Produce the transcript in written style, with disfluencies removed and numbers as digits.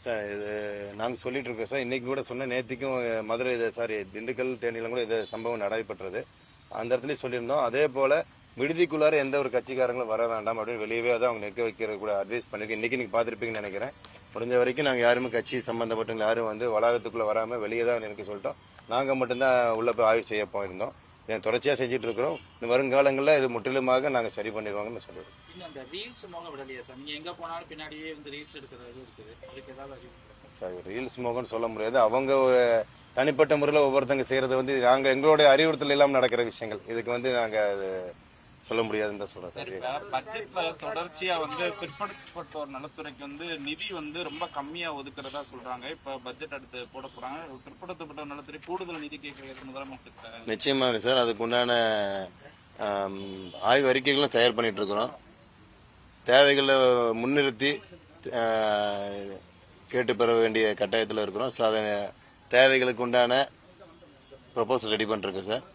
Sir இது நாங்கள் சொல்லிட்டு இருக்கோம் சார். இன்னைக்கு கூட சொன்ன நேற்றுக்கும் மதுரை திண்டுக்கல் தேனியிலும் கூட இது சம்பவம் நடைபெற்றது. அந்த இடத்துல சொல்லியிருந்தோம். அதே போல விடுதிக்குள்ளார எந்த ஒரு கட்சிக்காரங்களும் வர வேண்டாம் அப்படின்னு வெளியவே தான் அவங்க நிற்க வைக்கிறது கூட அட்வைஸ் பண்ணிருக்கேன். இன்னைக்கு நீங்க பார்த்துருப்பீங்கன்னு நினைக்கிறேன். முடிஞ்ச வரைக்கும் நாங்கள் யாருமே கட்சி சம்பந்தப்பட்ட யாரும் வளாகத்துக்குள்ள வராமல் வெளியே தான் எனக்கு சொல்லிட்டோம். நாங்கள் மட்டும்தான் உள்ள போய் ஆய்வு செய்ய போயிருந்தோம். தொடர்ச்சியாக செஞ்சுட்டு இருக்கிறோம். இந்த வருங்காலங்களில் இது முற்றிலுமாக நாங்கள் சரி பண்ணிடுவாங்கன்னு சொல்லுவோம். சார் ரீல்ஸ் மோகன் சொல்ல முடியாது. அவங்க ஒரு தனிப்பட்ட முறையில் ஒவ்வொருத்தங்க செய்யறது நாங்கள் எங்களுடைய அறிவுறுத்தல் இல்லாமல் நடக்கிற விஷயங்கள். இதுக்கு நாங்கள் சொல்ல முடியாதுன்னு தான் சொல்றேன். பட்ஜெட்ல தொடர்ச்சியா பிற்படுத்தப்பட்டோர் நலத்துறைக்கு நிதி ரொம்ப கம்மியா ஒதுக்குறதா சொல்றாங்க. இப்ப பட்ஜெட் அடுத்து போட போறாங்க. பிற்படுத்தப்பட்டோர் நலத்துறை கூடுதல் நிதி கேட்கறது முதலமைச்சர். நிச்சயமாக சார், அதுக்கு உண்டான ஆய்வு அறிக்கைகளும் தயார் பண்ணிட்டு இருக்கிறோம். தேவைகளை முன்னிறுத்தி கேட்டு பெற வேண்டிய கட்டாயத்தில் இருக்கிறோம். தேவைகளுக்கு உண்டான ப்ரொபோசல் ரெடி பண்ணிருக்கு சார்.